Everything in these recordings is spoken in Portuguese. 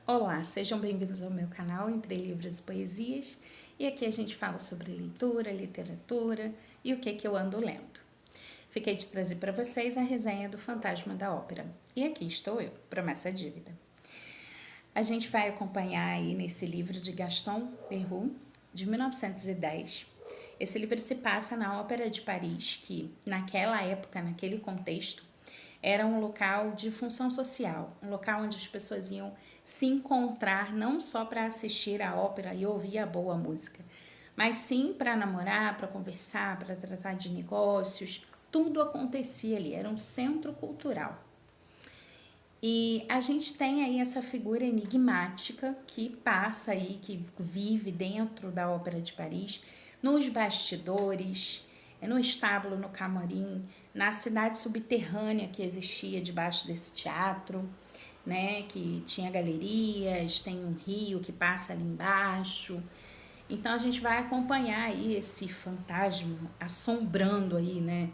Olá, sejam bem-vindos ao meu canal Entre Livros e Poesias, e aqui a gente fala sobre leitura, literatura e o que eu ando lendo. Fiquei de trazer para vocês a resenha do Fantasma da Ópera, e aqui estou eu, Promessa Dívida. A gente vai acompanhar aí nesse livro de Gaston Leroux, de 1910. Esse livro se passa na Ópera de Paris, que naquela época, naquele contexto, era um local de função social, um local onde as pessoas iam se encontrar não só para assistir a ópera e ouvir a boa música, mas sim para namorar, para conversar, para tratar de negócios. Tudo acontecia ali, era um centro cultural. E a gente tem aí essa figura enigmática que passa aí, que vive dentro da Ópera de Paris, nos bastidores, no estábulo, no camarim, na cidade subterrânea que existia debaixo desse teatro, né, que tinha galerias, tem um rio que passa ali embaixo. Então a gente vai acompanhar aí esse fantasma assombrando aí, né,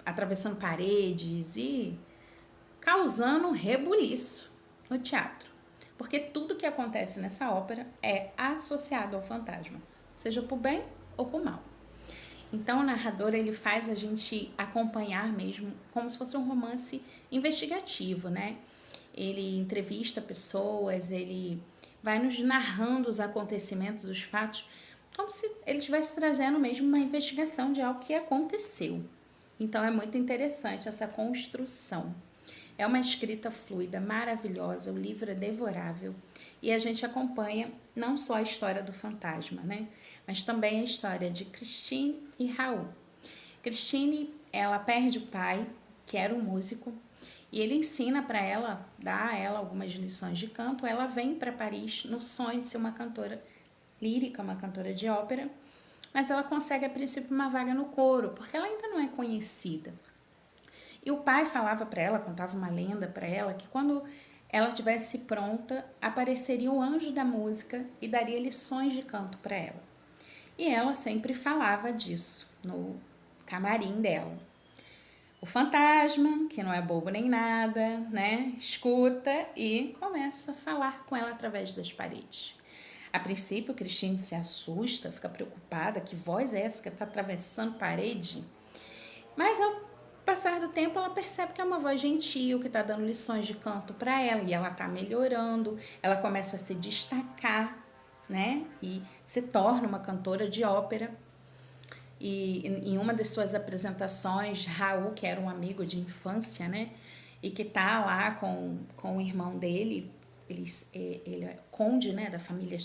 atravessando paredes e causando rebuliço no teatro. Porque tudo que acontece nessa ópera é associado ao fantasma, seja por bem ou por mal. Então o narrador ele faz a gente acompanhar mesmo como se fosse um romance investigativo, né? Ele entrevista pessoas, ele vai nos narrando os acontecimentos, os fatos, como se ele estivesse trazendo mesmo uma investigação de algo que aconteceu. Então é muito interessante essa construção. É uma escrita fluida, maravilhosa, o livro é devorável e a gente acompanha não só a história do fantasma, né? Mas também a história de Christine e Raul. Christine, ela perde o pai, que era um músico, e ele ensina para ela, dá a ela algumas lições de canto. Ela vem para Paris no sonho de ser uma cantora lírica, uma cantora de ópera, mas ela consegue a princípio uma vaga no coro, porque ela ainda não é conhecida. E o pai falava para ela, contava uma lenda para ela, que quando ela estivesse pronta, apareceria o anjo da música e daria lições de canto para ela. E ela sempre falava disso no camarim dela. O fantasma, que não é bobo nem nada, né, escuta e começa a falar com ela através das paredes. A princípio, Christine se assusta, fica preocupada, que voz é essa que está atravessando parede? Mas ao passar do tempo, ela percebe que é uma voz gentil, que está dando lições de canto para ela, e ela está melhorando, ela começa a se destacar, né? E se torna uma cantora de ópera. E em uma de suas apresentações, Raul, que era um amigo de infância, né? E que tá lá com o irmão dele, ele é conde, né, da família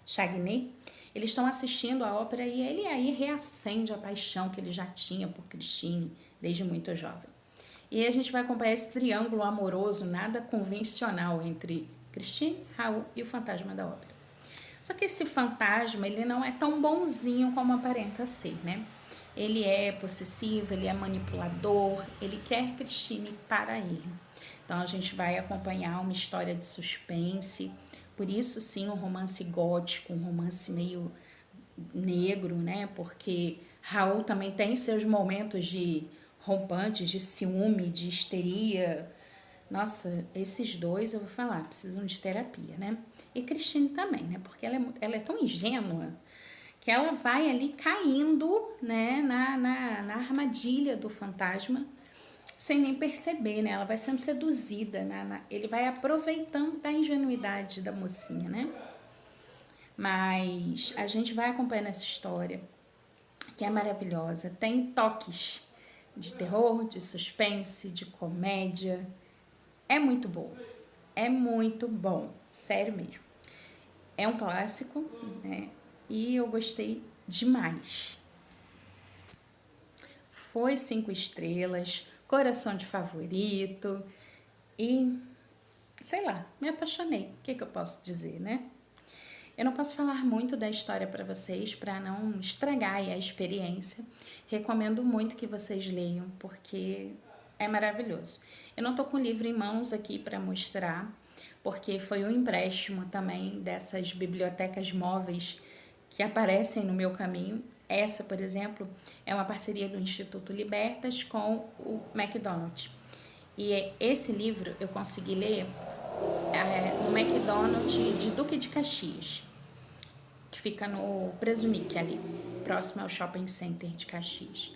Chagny, eles estão assistindo a ópera e ele aí reacende a paixão que ele já tinha por Christine desde muito jovem. E aí a gente vai acompanhar esse triângulo amoroso nada convencional entre Christine, Raul e o fantasma da ópera. Só que esse fantasma, ele não é tão bonzinho como aparenta ser, né? Ele é possessivo, ele é manipulador, ele quer Christine para ele. Então a gente vai acompanhar uma história de suspense, por isso sim um romance gótico, um romance meio negro, né? Porque Raul também tem seus momentos de rompantes, de ciúme, de histeria. Nossa, esses dois eu vou falar, precisam de terapia, né? E Christine também, né? Porque ela é tão ingênua que ela vai ali caindo, né, na armadilha do fantasma sem nem perceber, né? Ela vai sendo seduzida, ele vai aproveitando da ingenuidade da mocinha, né? Mas a gente vai acompanhando essa história, que é maravilhosa. Tem toques de terror, de suspense, de comédia. É muito bom. É muito bom. Sério mesmo. É um clássico, né? E eu gostei demais. Foi 5 estrelas, coração de favorito e, sei lá, me apaixonei. O que eu posso dizer, né? Eu não posso falar muito da história para vocês para não estragar a experiência. Recomendo muito que vocês leiam porque é maravilhoso. Eu não tô com o livro em mãos aqui para mostrar, porque foi um empréstimo também dessas bibliotecas móveis que aparecem no meu caminho. Essa, por exemplo, é uma parceria do Instituto Libertas com o McDonald's. E esse livro eu consegui ler no McDonald's de Duque de Caxias, que fica no Presunic ali, próximo ao Shopping Center de Caxias.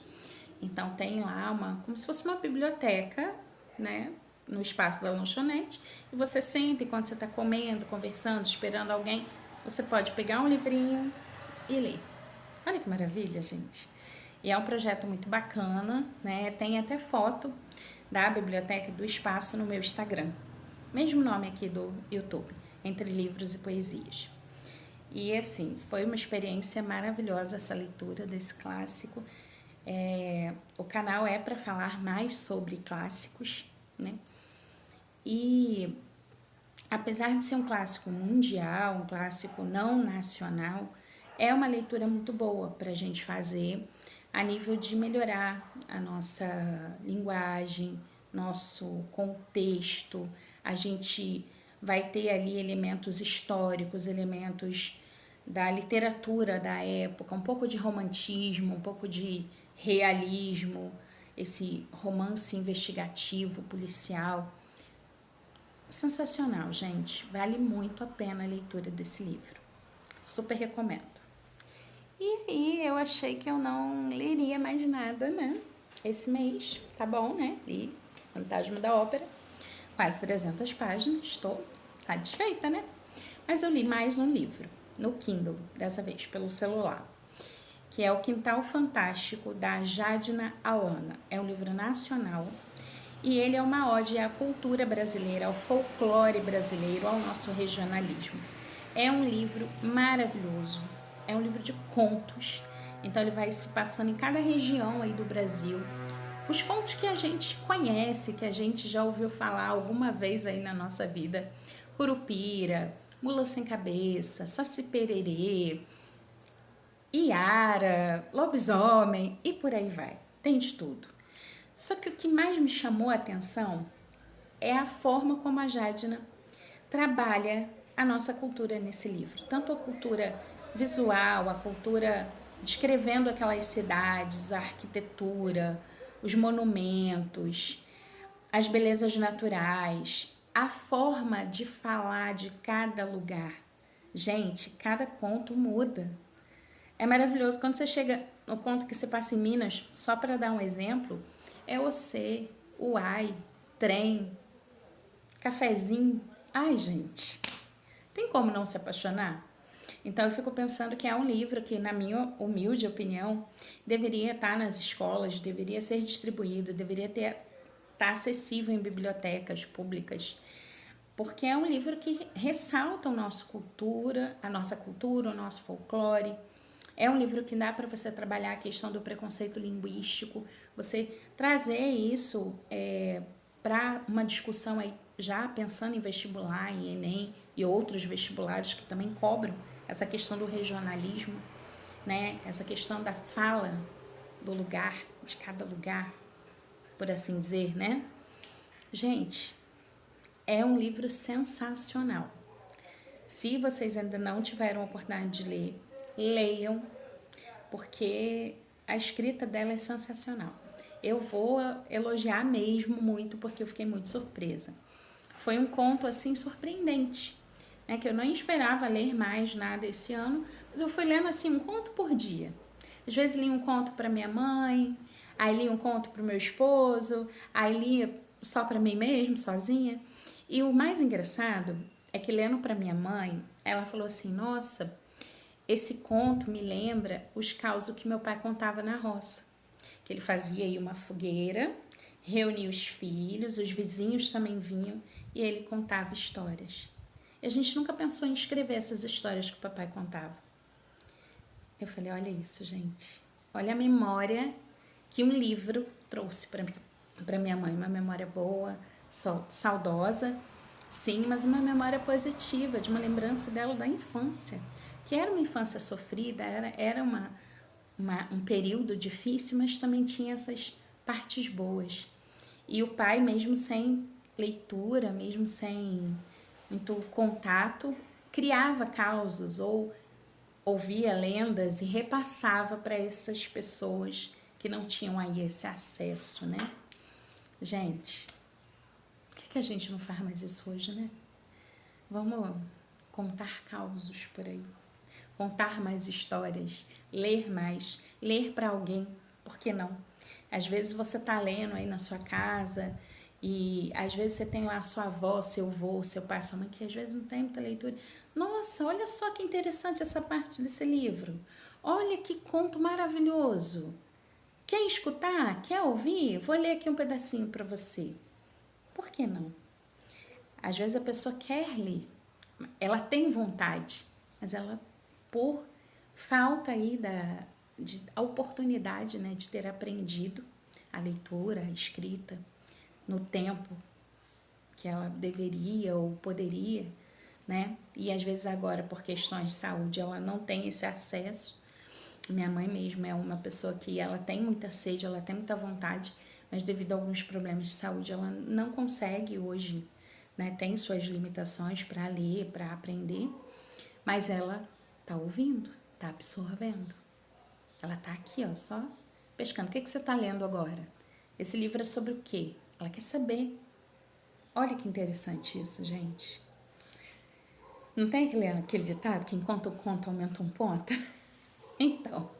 Então tem lá como se fosse uma biblioteca, né, no espaço da lanchonete, e você senta enquanto você está comendo, conversando, esperando alguém, você pode pegar um livrinho e ler. Olha que maravilha, gente. E é um projeto muito bacana, né? Tem até foto da biblioteca e do espaço no meu Instagram. Mesmo nome aqui do YouTube, Entre Livros e Poesias. E assim, foi uma experiência maravilhosa essa leitura desse clássico. O canal é para falar mais sobre clássicos, né? E apesar de ser um clássico mundial, um clássico não nacional, é uma leitura muito boa para a gente fazer a nível de melhorar a nossa linguagem, nosso contexto. A gente vai ter ali elementos históricos, elementos da literatura da época, um pouco de romantismo, um pouco de realismo, esse romance investigativo, policial. Sensacional, gente. Vale muito a pena a leitura desse livro. Super recomendo. E aí eu achei que eu não leria mais nada, né? Esse mês, tá bom, né? Li Fantasma da Ópera, quase 300 páginas, estou satisfeita, né? Mas eu li mais um livro, no Kindle, dessa vez, pelo celular, que é O Quintal Fantástico, da Jadna Alana. É um livro nacional e ele é uma ode à cultura brasileira, ao folclore brasileiro, ao nosso regionalismo. É um livro maravilhoso, é um livro de contos, então ele vai se passando em cada região aí do Brasil. Os contos que a gente conhece, que a gente já ouviu falar alguma vez aí na nossa vida. Curupira, Mula Sem Cabeça, Saci Pererê, Iara, Lobisomem e por aí vai. Tem de tudo. Só que o que mais me chamou a atenção é a forma como a Jadna trabalha a nossa cultura nesse livro. Tanto a cultura visual, a cultura descrevendo aquelas cidades, a arquitetura, os monumentos, as belezas naturais, a forma de falar de cada lugar. Gente, cada conto muda. É maravilhoso. Quando você chega no conto que se passa em Minas, só para dar um exemplo, é você, uai, trem, cafezinho. Ai, gente, tem como não se apaixonar? Então eu fico pensando que é um livro que, na minha humilde opinião, deveria estar nas escolas, deveria ser distribuído, deveria estar acessível em bibliotecas públicas, porque é um livro que ressalta a nossa cultura, o nosso folclore. É um livro que dá para você trabalhar a questão do preconceito linguístico, você trazer isso para uma discussão aí, já pensando em vestibular, em Enem e outros vestibulares que também cobram essa questão do regionalismo, né? Essa questão da fala do lugar, de cada lugar, por assim dizer, né? Gente, é um livro sensacional. Se vocês ainda não tiveram a oportunidade de ler, leiam, porque a escrita dela é sensacional. Eu vou elogiar mesmo muito, porque eu fiquei muito surpresa. Foi um conto, assim, surpreendente, né? Que eu não esperava ler mais nada esse ano, mas eu fui lendo, assim, um conto por dia. Às vezes li um conto para minha mãe, aí li um conto para o meu esposo, aí li só para mim mesmo, sozinha. E o mais engraçado é que lendo para minha mãe, ela falou assim, nossa, esse conto me lembra os causos que meu pai contava na roça. Que ele fazia aí uma fogueira, reunia os filhos, os vizinhos também vinham e ele contava histórias. E a gente nunca pensou em escrever essas histórias que o papai contava. Eu falei, olha isso, gente. Olha a memória que um livro trouxe para minha mãe. Uma memória boa, saudosa, sim, mas uma memória positiva, de uma lembrança dela da infância. Que era uma infância sofrida, era um período difícil, mas também tinha essas partes boas. E o pai, mesmo sem leitura, mesmo sem muito contato, criava causos ou ouvia lendas e repassava para essas pessoas que não tinham aí esse acesso, né? Gente, por que a gente não faz mais isso hoje, né? Vamos contar causos por aí, contar mais histórias, ler mais, ler para alguém, por que não? Às vezes você tá lendo aí na sua casa e às vezes você tem lá sua avó, seu avô, seu pai, sua mãe, que às vezes não tem muita leitura. Nossa, olha só que interessante essa parte desse livro. Olha que conto maravilhoso. Quer escutar? Quer ouvir? Vou ler aqui um pedacinho para você. Por que não? Às vezes a pessoa quer ler, ela tem vontade, mas ela, por falta aí a oportunidade, né, de ter aprendido a leitura, a escrita, no tempo que ela deveria ou poderia, né? E às vezes agora, por questões de saúde, ela não tem esse acesso. Minha mãe mesmo é uma pessoa que ela tem muita sede, ela tem muita vontade, mas devido a alguns problemas de saúde, ela não consegue hoje, né? Tem suas limitações para ler, para aprender, mas ela tá ouvindo, tá absorvendo. Ela tá aqui, ó, só pescando. O que você tá lendo agora? Esse livro é sobre o quê? Ela quer saber. Olha que interessante isso, gente. Não tem aquele ditado que enquanto o conto aumenta um ponto? Então,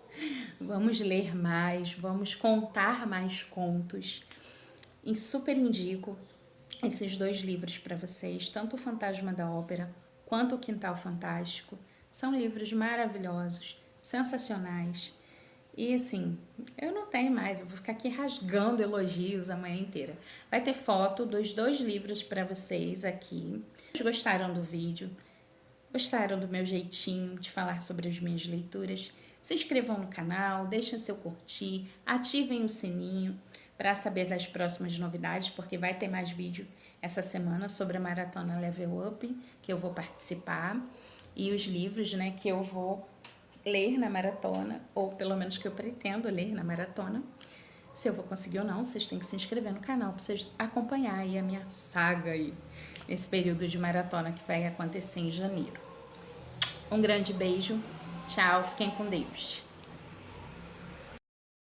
vamos ler mais, vamos contar mais contos. E super indico esses 2 livros para vocês, tanto o Fantasma da Ópera quanto o Quintal Fantástico. São livros maravilhosos, sensacionais. E assim, eu não tenho mais, eu vou ficar aqui rasgando elogios a manhã inteira. Vai ter foto dos 2 livros para vocês aqui. Gostaram do vídeo? Gostaram do meu jeitinho de falar sobre as minhas leituras? Se inscrevam no canal, deixem seu curtir, ativem o sininho para saber das próximas novidades, porque vai ter mais vídeo essa semana sobre a Maratona Level Up, que eu vou participar, e os livros, né, que eu vou ler na maratona, ou pelo menos que eu pretendo ler na maratona. Se eu vou conseguir ou não, vocês têm que se inscrever no canal para vocês acompanhar aí a minha saga aí, nesse período de maratona que vai acontecer em janeiro. Um grande beijo, tchau, fiquem com Deus.